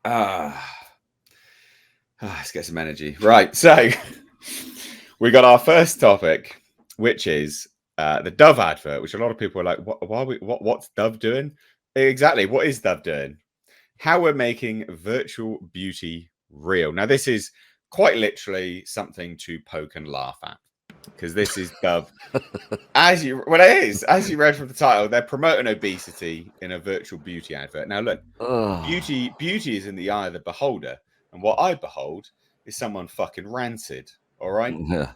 Let's get some energy. Right, so we got our first topic, which is the Dove advert, which a lot of people are like, what's Dove doing? Exactly, what is Dove doing? How we're making virtual beauty real. Now, this is quite literally something to poke and laugh at, because this is Dove. As you read from the title, they're promoting obesity in a virtual beauty advert. Now, look, beauty is in the eye of the beholder, and what I behold is someone fucking rancid. All right, Yeah.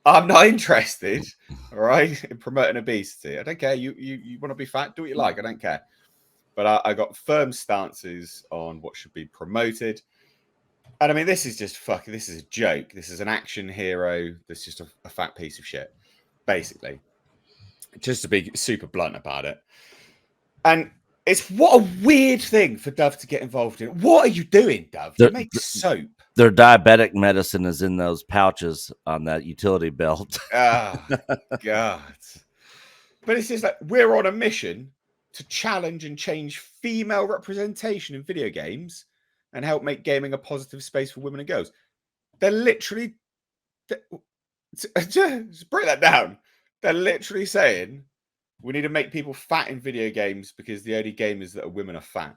I'm not interested. All right, in promoting obesity. I don't care. You want to be fat? Do what you like. I don't care. But I got firm stances on what should be promoted. And I mean, this is just fucking. This is a joke. This is an action hero. That's just a fat piece of shit, basically. Just to be super blunt about it. And it's what a weird thing for Dove to get involved in. What are you doing, Dove? You make soap. Their diabetic medicine is in those pouches on that utility belt. Oh, God. But it's just like, we're on a mission to challenge and change female representation in video games and help make gaming a positive space for women and girls. They're literally... Just break that down. They're literally saying we need to make people fat in video games because the only gamers that are women are fat.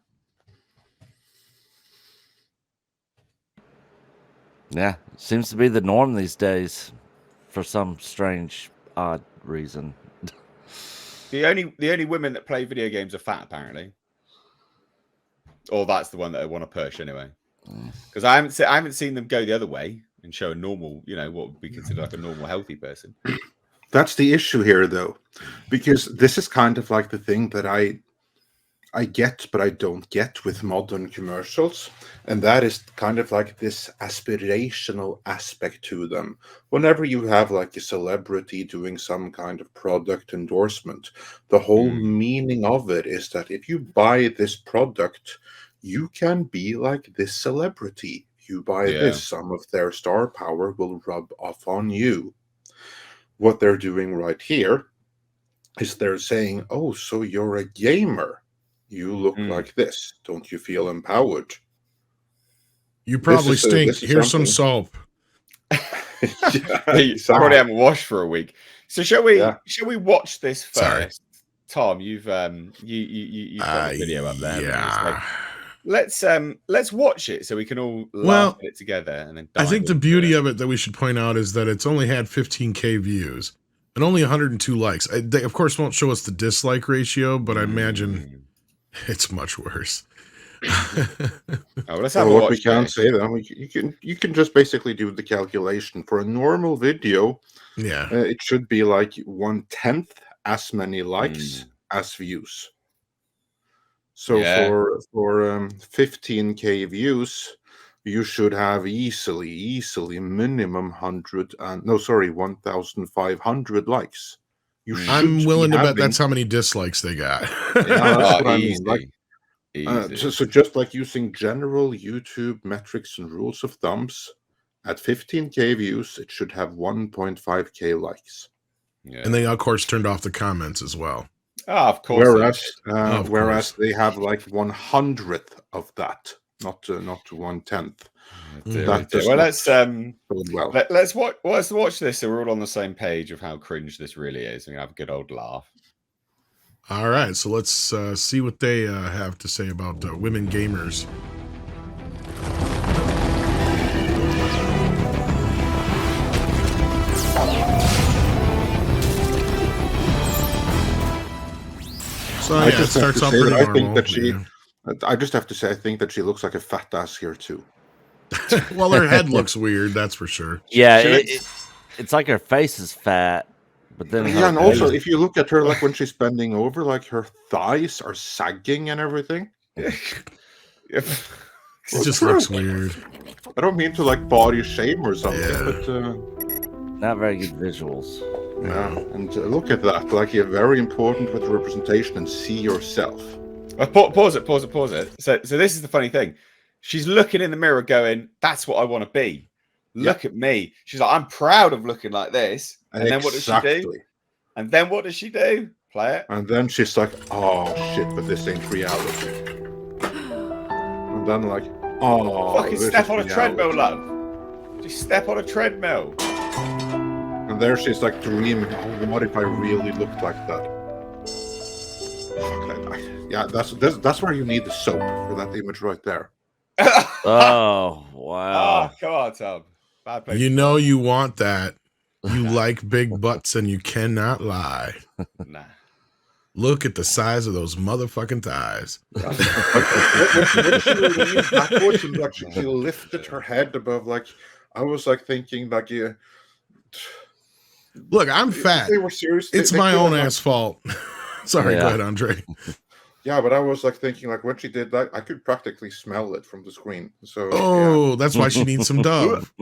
Yeah, seems to be the norm these days for some strange, odd reason. The only women that play video games are fat, apparently. Or that's the one that I want to push anyway. Because I haven't seen them go the other way and show a normal, what would be considered like a normal, healthy person. That's the issue here, though, because this is kind of like the thing that I get, but I don't get with modern commercials, and that is kind of like this aspirational aspect to them. Whenever you have like a celebrity doing some kind of product endorsement, the whole meaning of it is that if you buy this product, you can be like this celebrity. You buy this, some of their star power will rub off on you. What they're doing right here is they're saying, oh, so you're a gamer. You look like this. Don't you feel empowered? You probably stink. Here's some soap. You probably haven't washed for a week. So shall we watch this first? Sorry. Tom, you've got the video up there. Yeah. Let's watch it so we can all laugh at it together. And then I think the beauty of it that we should point out is that it's only had 15K views and only 102 likes. They, of course, won't show us the dislike ratio, but I imagine it's much worse. Let's have a watch. What we can say then, you can just basically do the calculation for a normal video. Yeah, it should be like 1/10 as many likes as views. So for 15K views, you should have easily minimum 1,500 likes. I'm willing to bet that's how many dislikes they got. That's what I mean. Like, so just like using general YouTube metrics and rules of thumbs, at 15K views, it should have 1.5K likes. Yeah. And they, of course, turned off the comments as well. Of course. Whereas they have like 1/100th of that, not 1/10. Let's watch this so we're all on the same page of how cringe this really is and have a good old laugh. All right, so let's see what they have to say about women gamers. So I just have to say that I think that she. I just have to say I think that she looks like a fat ass here too. Well, her head looks weird, that's for sure. Yeah, it's like her face is fat, but then and also if you look at her, like when she's bending over, like her thighs are sagging and everything. It just looks weird. I don't mean to like body shame or something, but not very good visuals. Yeah, and look at that. Like, you're very important with representation and see yourself. Pause it. So this is the funny thing. She's looking in the mirror going, that's what I want to be. Look at me. She's like, I'm proud of looking like this. And then what does she do? And then what does she do? Play it. And then she's like, oh shit, but this ain't reality. And then like, Oh, Fucking this step is on a treadmill, reality. love. Just step on a treadmill. And there she's like dreaming, oh, what if I really looked like that? Yeah, that's where you need the soap for that image right there. Oh, wow. Oh, come on, Tom. Bad place. You to know start. you want that. You like big butts and you cannot lie. Nah. Look at the size of those motherfucking thighs. When she leaned backwards and like she lifted her head above, like I was like thinking, like yeah. Look, I'm If fat. they were serious, It's they my could own have, like, ass fault. Sorry, Yeah. go ahead, Andre. yeah, but I was like thinking, like when she did that, I could practically smell it from the screen. So Oh, that's why she needs some Dove.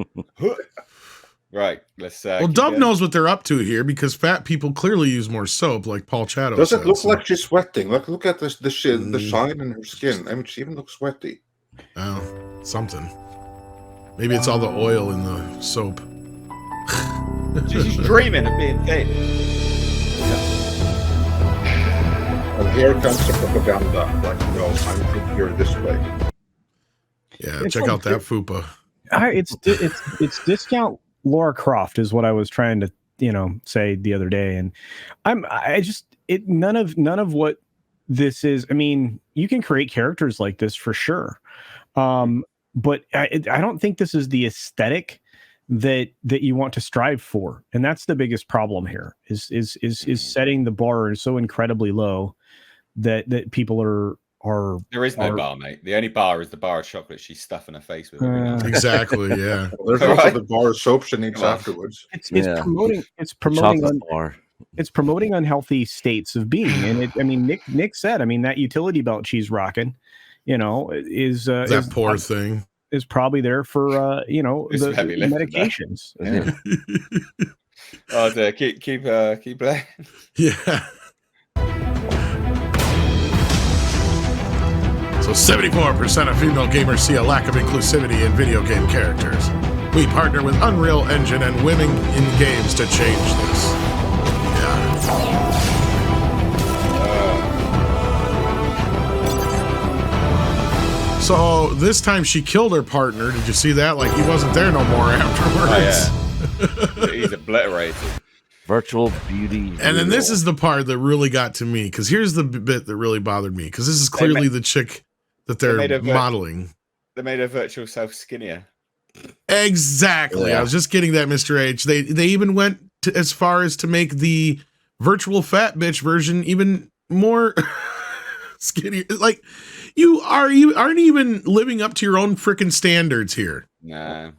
Right. Let's. Well, keep Dove going. knows what they're up to here because fat people clearly use more soap, like Paul Chato does says. it look like she's sweating? Look at this, the Mm. shine in her skin. I mean, she even looks sweaty. Oh, something. Maybe it's all the oil in the soap. She's dreaming of being thin. And here comes the propaganda. Like, no, I'm here this way. Yeah, It's check like- out that fupa. It's discount Laura Croft is what I was trying to say the other day, and none of what this is. I mean, you can create characters like this for sure, but I don't think this is the aesthetic that you want to strive for, and that's the biggest problem here. Is setting the bar so incredibly low that people are. There is no bar, mate. The only bar is the bar of chocolate she's stuffing her face with. every night. Exactly, yeah. Well, there's also Right. the bar of soap she needs Come on. afterwards. It's Yeah. promoting Chocolate bar. it's promoting unhealthy states of being, and Nick said, that utility belt she's rocking, is That poor thing. is probably there for It's the heavy lifting, that. medications. Yeah. Oh, dear. Keep playing. Yeah. So 74% of female gamers see a lack of inclusivity in video game characters. We partner with Unreal Engine and Women in Games to change this. Yeah. So this time she killed her partner. Did you see that? Like he wasn't there no more afterwards. Oh, yeah. He's obliterated. Virtual beauty. And then this real. is the part that really got to me, because here's the bit that really bothered me, because this is clearly the chick that they they're made a modeling. They made her virtual self skinnier. Exactly. Yeah. I was just getting that, Mr. H. They even went as far as to make the virtual fat bitch version even more skinny. Like you aren't even living up to your own freaking standards here. Nah.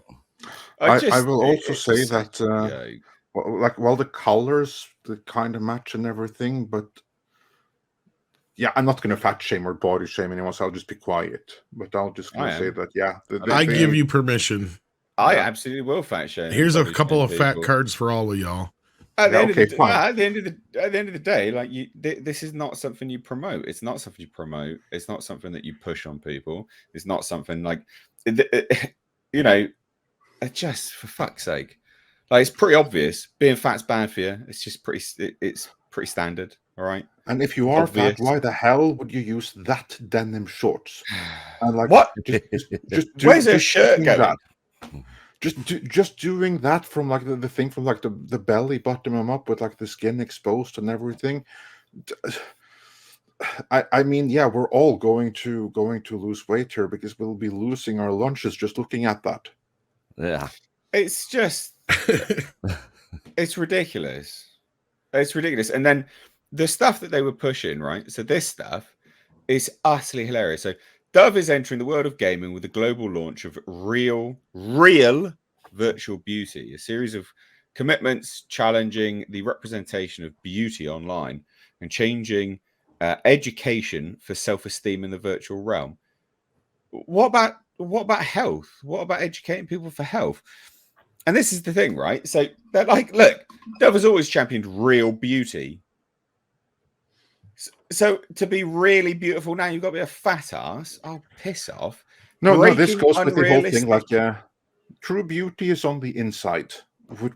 I will also say that, yeah. well, the colors, the kind of match and everything, but yeah, I'm not going to fat shame or body shame anyone, so I'll just be quiet. But I'll just say that, yeah. I give you permission. I absolutely will fat shame. Here's a body couple shame of fat people. cards for all of y'all. At the, Yeah, end okay, of the, fine. at the end of the day, like this is not something you promote. It's not something you promote. It's not something that you push on people. It's not something like, just for fuck's sake, like it's pretty obvious. Being fat's bad for you. It's just it's pretty standard. All right. And if you are Obvious. fat, why the hell would you use that denim shorts? And like, What? Just Where's her just shirt doing going? that. Just doing that from like the thing from like the belly button them up with like the skin exposed and everything. I mean, yeah, we're all going to lose weight here because we'll be losing our lunches just looking at that. Yeah. It's just it's ridiculous. It's ridiculous. And then the stuff that they were pushing, right? So this stuff is utterly hilarious. So Dove is entering the world of gaming with the global launch of Real Virtual Beauty, a series of commitments challenging the representation of beauty online and changing education for self-esteem in the virtual realm. What about health? What about educating people for health? And this is the thing, right? So they're like, look, Dove has always championed real beauty. So to be really beautiful now, you've got to be a fat ass. Oh, piss off. No, this Breaking goes with the whole thing. Like, unrealistic- true beauty is on the inside,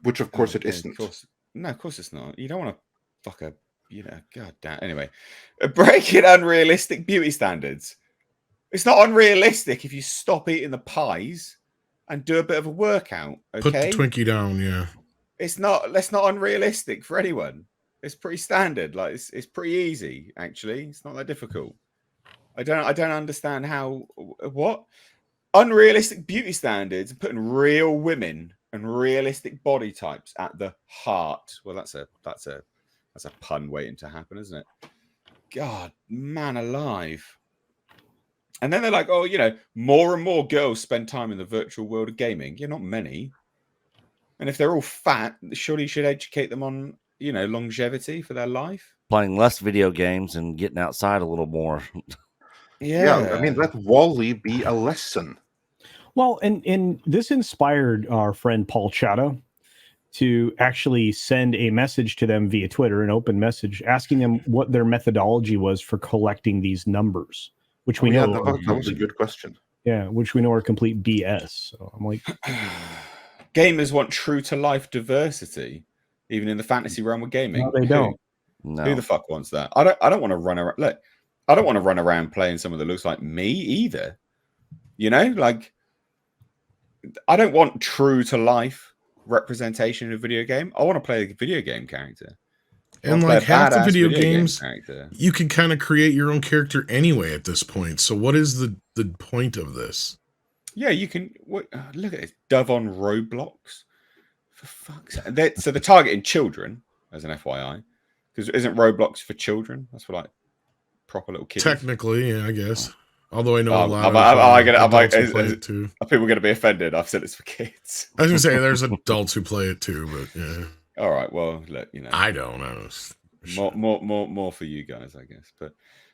which of course it Okay, isn't. Of course it's not. You don't want to fuck a, god damn. Anyway, breaking unrealistic beauty standards. It's not unrealistic if you stop eating the pies and do a bit of a workout. Okay, Put the Twinkie down. Yeah, it's not. That's not unrealistic for anyone. It's pretty standard. Like it's pretty easy. Actually, it's not that difficult. I don't understand how what unrealistic beauty standards and putting real women and realistic body types at the heart. Well, that's a pun waiting to happen, isn't it? God, man alive. And then they're like, oh, more and more girls spend time in the virtual world of gaming. Yeah, not many. And if they're all fat, surely you should educate them on, longevity for their life. Playing less video games and getting outside a little more. Yeah, I mean, let Wall-E be a lesson. Well, and this inspired our friend Paul Chato to actually send a message to them via Twitter, an open message, asking them what their methodology was for collecting these numbers, which we know that was a good question. Yeah, which we know are complete BS. So I'm like, gamers want true to life diversity, even in the fantasy realm of gaming. No, they don't. No. Who the fuck wants that? I don't want to run around. Look, I don't want to run around playing someone that looks like me either. Like I don't want true to life representation in a video game. I want to play a video game character. And like half the video games, you can kind of create your own character anyway at this point. So what is the point of this? Yeah, you can. Look at this. Dove on Roblox. For fuck's sake. So they're targeting children, as an FYI. Because isn't Roblox for children? That's for like proper little kids. Technically, yeah, I guess. Although I know a lot of play it too. Are people going to be offended? I've said it's for kids. I was going to say there's adults who play it too, but yeah. All right, well, look, I don't know. More for you guys, I guess. But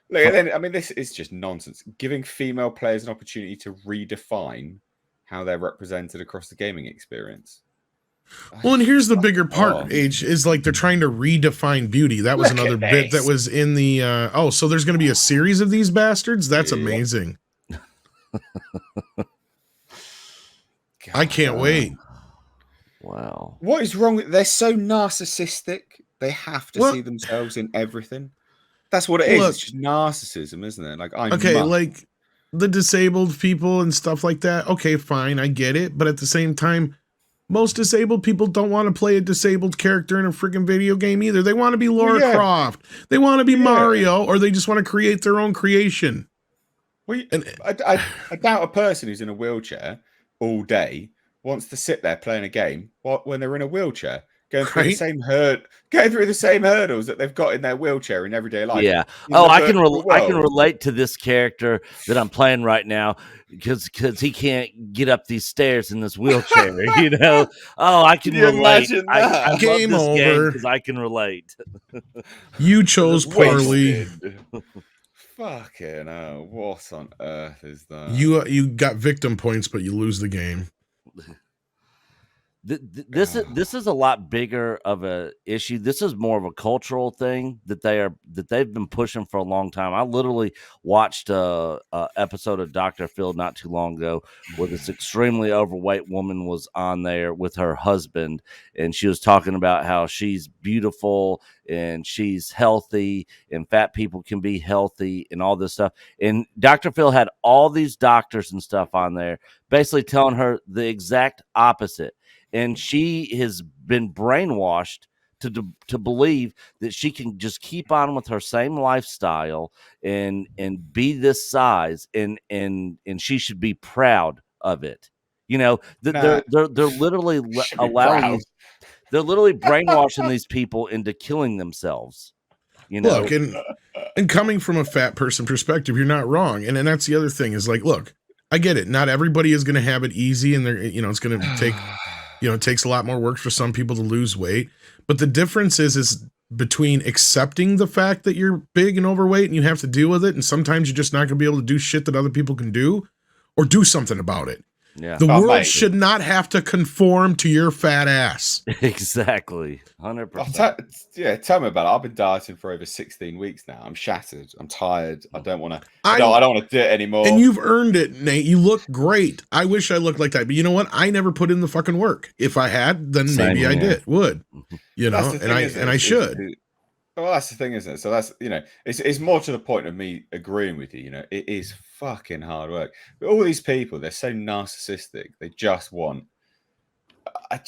look, and then, I mean, this is just nonsense. Giving female players an opportunity to redefine how they're represented across the gaming experience. Well, and here's the bigger part, H, is like they're trying to redefine beauty. That was another bit that was in the so there's going to be a series of these bastards? That's amazing. I can't wait. Wow. What is wrong with... They're so narcissistic. They have to see themselves in everything. That's what it is. It's just narcissism, isn't it? Like like the disabled people and stuff like that. Okay, fine, I get it. But at the same time, most disabled people don't want to play a disabled character in a freaking video game either. They want to be Lara Croft. They want to be Mario, or they just want to create their own creation. Well, I doubt a person who's in a wheelchair all day wants to sit there playing a game when they're in a wheelchair, going through the same hurdles that they've got in their wheelchair in everyday life. Yeah. I can relate to this character that I'm playing right now because he can't get up these stairs in this wheelchair. I can relate. I Game over because I can relate. You chose poorly. Fucking hell! What on earth is that? You got victim points, but you lose the game. This is a lot bigger of a issue. This is more of a cultural thing that they've been pushing for a long time. I literally watched a episode of Dr. Phil not too long ago where this extremely overweight woman was on there with her husband, and she was talking about how she's beautiful and she's healthy and fat people can be healthy and all this stuff. And Dr. Phil had all these doctors and stuff on there basically telling her the exact opposite. And she has been brainwashed to believe that she can just keep on with her same lifestyle and be this size and she should be proud of it. They're literally allowing they're literally brainwashing these people into killing themselves. Look, and coming from a fat person perspective, you're not wrong. And that's the other thing is like, look, I get it. Not everybody is going to have it easy, and they're it's going to take. It takes a lot more work for some people to lose weight. But the difference is between accepting the fact that you're big and overweight and you have to deal with it, and sometimes you're just not going to be able to do shit that other people can do, or do something about it. Yeah. The world should not have to conform to your fat ass. Exactly. 100%. Tell me about it. I've been dieting for over 16 weeks now. I'm shattered. I'm tired. I don't want to. I don't want to do it anymore. And you've earned it, Nate. You look great. I wish I looked like that, but you know what? I never put in the fucking work. If I had, then maybe I would. And I should. Well, that's the thing, isn't it? So that's, it's more to the point of me agreeing with you. It is fucking hard work. But all these people, they're so narcissistic. They just want. I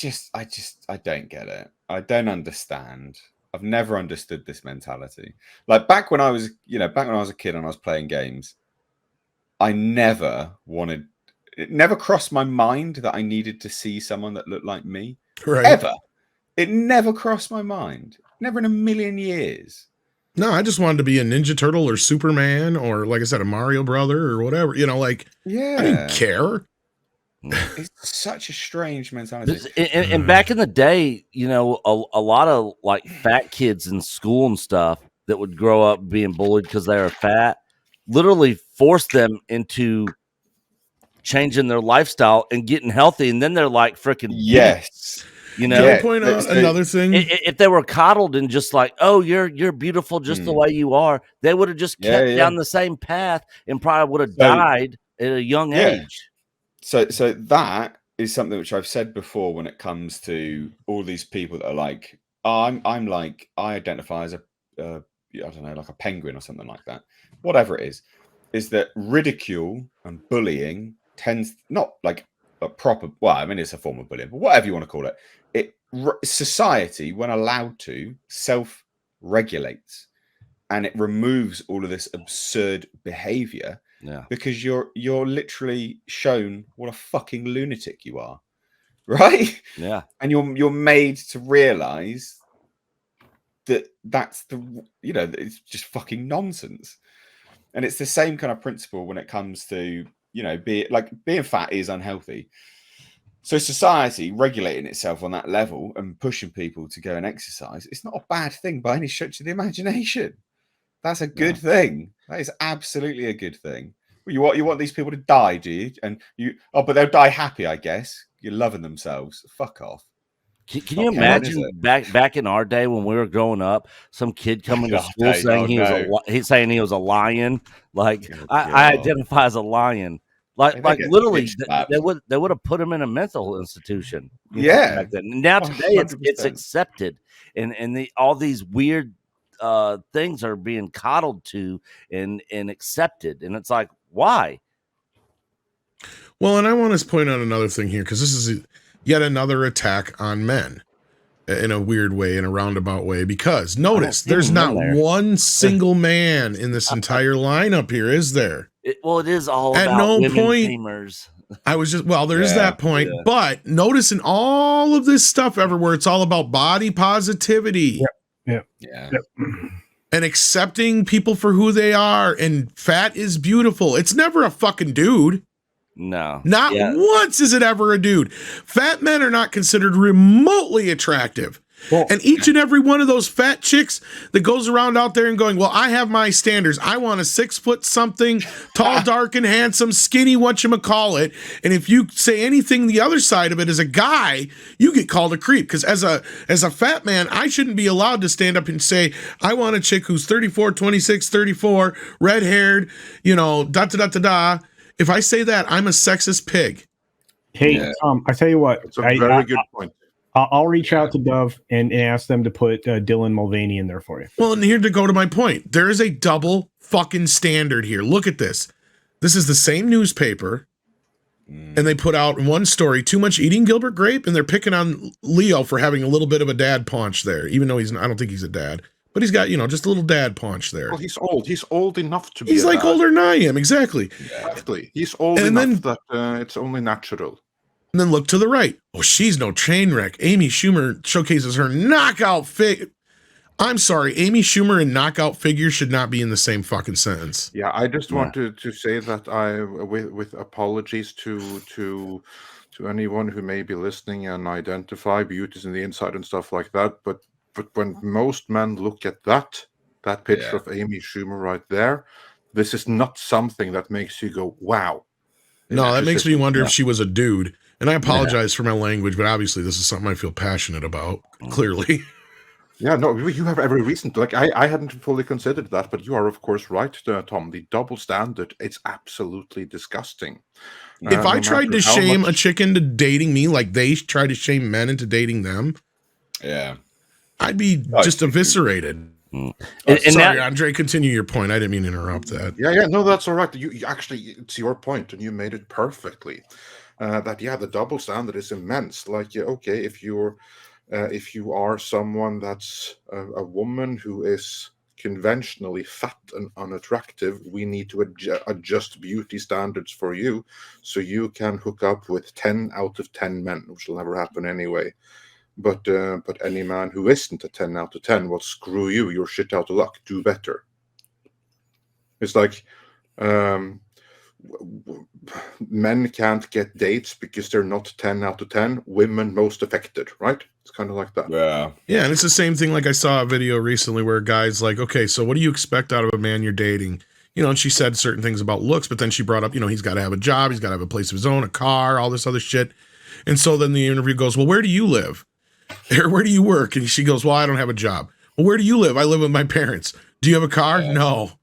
don't get it. I don't understand. I've never understood this mentality. Like back when I was a kid and I was playing games, I never wanted. It never crossed my mind that I needed to see someone that looked like me. Right. Ever. It never crossed my mind. Never in a million years. No, I just wanted to be a Ninja Turtle or Superman or, like I said, a Mario brother or whatever. I didn't care. It's such a strange mentality. And back in the day, a lot of like fat kids in school and stuff that would grow up being bullied because they were fat, literally forced them into changing their lifestyle and getting healthy, and then they're like freaking yes. Can I point out another thing? If they were coddled and just like, oh, you're beautiful just the way you are, they would have just kept down the same path and probably would have died at a young age. So that is something which I've said before when it comes to all these people that are like, oh, I'm like, I identify as I don't know, like a penguin or something like that. Whatever it is that ridicule and bullying tends not like a proper. Well, I mean, it's a form of bullying, but whatever you want to call it. Society, when allowed to, self-regulates, and it removes all of this absurd behavior. Yeah, because you're literally shown what a fucking lunatic you are, right? Yeah, and you're made to realize that that's it's just fucking nonsense. And it's the same kind of principle when it comes to being fat is unhealthy. So society regulating itself on that level and pushing people to go and exercise, it's not a bad thing by any stretch of the imagination. That's a good thing. That is absolutely a good thing. Well, you want these people to die, do you? And but they'll die happy, I guess. You're loving themselves. Fuck off. Can you imagine back in our day when we were growing up, some kid coming to school saying he was a lion? Like I identify as a lion. Like literally, they would have put him in a mental institution. Back then. Now today it's accepted, and all these weird things are being coddled to and accepted, and it's like, why? Well, and I want to point out another thing here, because this is yet another attack on men in a weird way, in a roundabout way, because notice there's not one single man in this entire lineup here, is there? It is all at about no women point gamers. I was just there's that point, but notice in all of this stuff everywhere, it's all about body positivity. Yep. And accepting people for who they are, and fat is beautiful. It's never a fucking dude. No. Not once is it ever a dude. Fat men are not considered remotely attractive. Well, and each and every one of those fat chicks that goes around out there and going, well, I have my standards. I want a 6 foot something, tall, dark, and handsome, skinny, whatchamacallit. And if you say anything the other side of it as a guy, you get called a creep. Because as a fat man, I shouldn't be allowed to stand up and say, I want a chick who's 34, 26, 34, red haired, da-da-da-da-da. If I say that, I'm a sexist pig. Hey, I tell you what. It's a very good point. I'll reach out to Dove and ask them to put Dylan Mulvaney in there for you. Well, and here to go to my point, there is a double fucking standard here. Look at this. This is the same newspaper, and they put out one story, too much eating Gilbert Grape, and they're picking on Leo for having a little bit of a dad paunch there, even though I don't think he's a dad. But he's got, just a little dad paunch there. Well, he's old. He's old enough to be He's like older than I am, exactly. Exactly. He's old enough that it's only natural. And then look to the right. Oh, she's no train wreck. Amy Schumer showcases her knockout figure. I'm sorry, Amy Schumer and knockout figure should not be in the same fucking sentence. Yeah, I just wanted to say that with apologies to anyone who may be listening and identify beauties in the inside and stuff like that, but when most men look at that picture of Amy Schumer right there, this is not something that makes you go, wow. No, that makes me wonder if she was a dude. And I apologize for my language, but obviously this is something I feel passionate about, clearly. Yeah, no, you have every reason to. Like, I hadn't fully considered that, but you are, of course, right, Tom. The double standard, it's absolutely disgusting. If I tried to shame a chick into dating me like they try to shame men into dating them, yeah, I'd be just eviscerated. And Sorry, now, Andre, continue your point. I didn't mean to interrupt that. Yeah, no, that's all right. You actually, it's your point, and you made it perfectly. That the double standard is immense. Like, okay, if you are someone that's a woman who is conventionally fat and unattractive, we need to adjust beauty standards for you, so you can hook up with 10 out of 10 men, which will never happen anyway. But any man who isn't a 10 out of 10, well, screw you, you're shit out of luck, do better. It's like men can't get dates because they're not 10 out of 10, women most affected, right? It's kind of like that. Yeah, and it's the same thing. Like, I saw a video recently where a guy's like, okay, so what do you expect out of a man you're dating? You know, and she said certain things about looks, but then she brought up, you know, he's got to have a job, he's got to have a place of his own, a car, all this other shit. And so then the interview goes, well, where do you live? Or where do you work? And she goes, well, I don't have a job. Well, where do you live? I live with my parents. Do you have a car? No.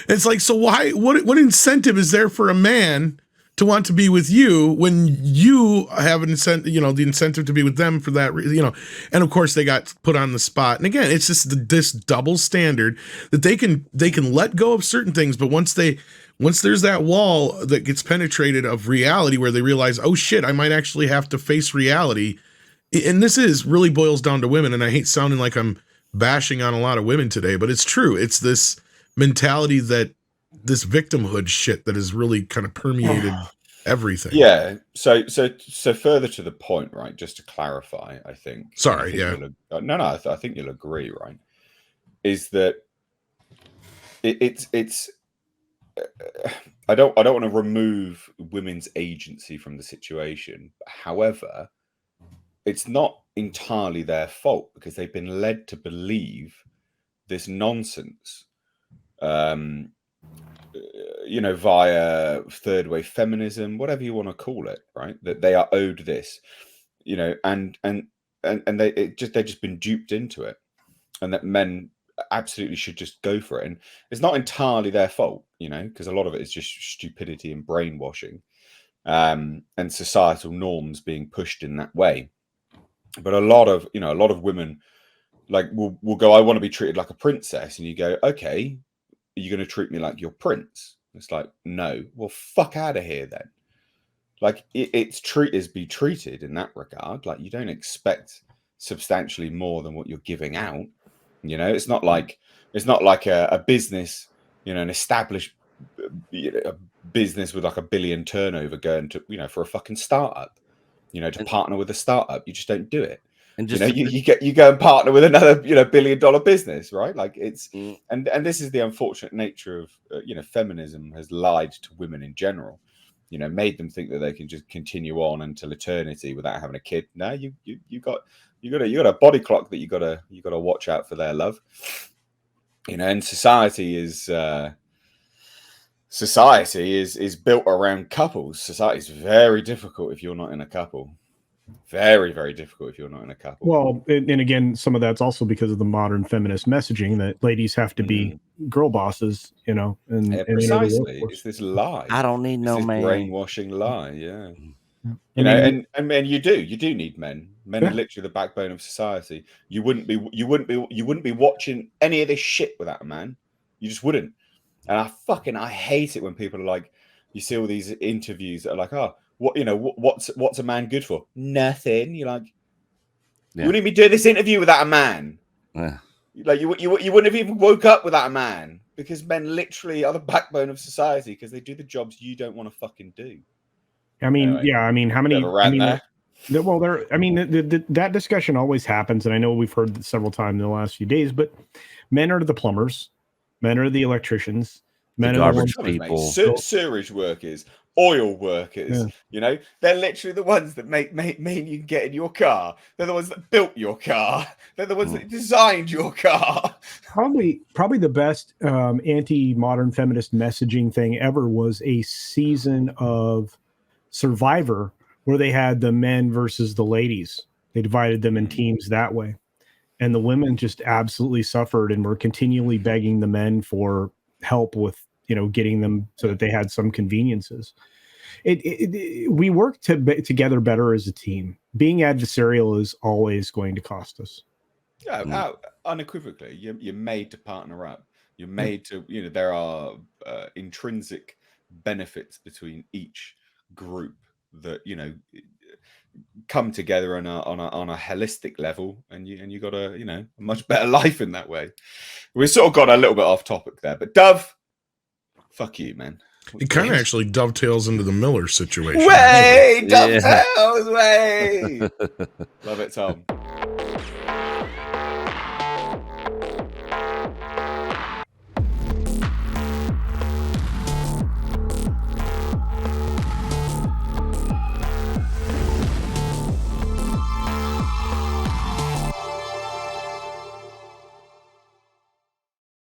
It's like, so why, what incentive is there for a man to want to be with you when you have an incentive, you know, the incentive to be with them for that, you know? And of course they got put on the spot. And again, it's just this double standard that they can let go of certain things, but once there's that wall that gets penetrated of reality where they realize, oh shit, I might actually have to face reality. And this really boils down to women. And I hate sounding like I'm bashing on a lot of women today, but it's true. It's this mentality, that this victimhood shit that has really kind of permeated everything. Yeah. So further to the point, right? Just to clarify, I think. Sorry. I think you'll agree, right? Is that it's I don't want to remove women's agency from the situation. However, it's not entirely their fault because they've been led to believe this nonsense, you know, via third wave feminism, whatever you want to call it, right? That they are owed this, you know, and they've just been duped into it, and that men absolutely should just go for it. And it's not entirely their fault, you know, because a lot of it is just stupidity and brainwashing, and societal norms being pushed in that way. But a lot of women like will go, I want to be treated like a princess, and you go, okay, are you going to treat me like your prince? It's like, no. Well, fuck out of here then. Like, it's be treated in that regard. Like, you don't expect substantially more than what you're giving out. You know, it's not like a business, you know, an established business with like a billion turnover going to, you know, for a fucking startup, you know, to partner with a startup. You just don't do it. And just, you know, you go and partner with another, you know, $1 billion business, right? Like, it's and this is the unfortunate nature of you know, feminism has lied to women in general, you know, made them think that they can just continue on until eternity without having a kid. No, you got a body clock that you gotta watch out for there, love. You know, and society is built around couples. Society is very difficult if you're not in a couple. Very, very difficult if you're not in a couple. Well, and again, some of that's also because of the modern feminist messaging that ladies have to be girl bosses, you know. And precisely, it's this lie. I don't need no man. Brainwashing lie, yeah. You know, and men, you do need men. Men are literally the backbone of society. You wouldn't be watching any of this shit without a man. You just wouldn't. And I hate it when people are like, you see all these interviews that are like, oh, what, you know, what's a man good for? Nothing. You're like, you wouldn't be doing this interview without a man. Yeah. Like you wouldn't have even woke up without a man, because men literally are the backbone of society because they do the jobs you don't want to fucking do. I mean, anyway, yeah. I mean, how many? That discussion always happens, and I know we've heard it several times in the last few days. But men are the plumbers, men are the electricians, men are the garbage people, sewage workers, oil workers. You know, they're literally the ones that make you get in your car. They're the ones that built your car. They're the ones that designed your car. Probably the best anti-modern feminist messaging thing ever was a season of Survivor where they had the men versus the ladies. They divided them in teams that way, and the women just absolutely suffered and were continually begging the men for help with, you know, getting them so that they had some conveniences. We work together better as a team. being adversarial is always going to cost us. Yeah, unequivocally, you're made to partner up. You're made to, there are intrinsic benefits between each group that come together on a holistic level, and you got a much better life in that way. We sort of got a little bit off topic there, but Dove, fuck you, man. It kind of actually dovetails into the Miller situation. Way, Yeah. dovetails, way. Love it, Tom.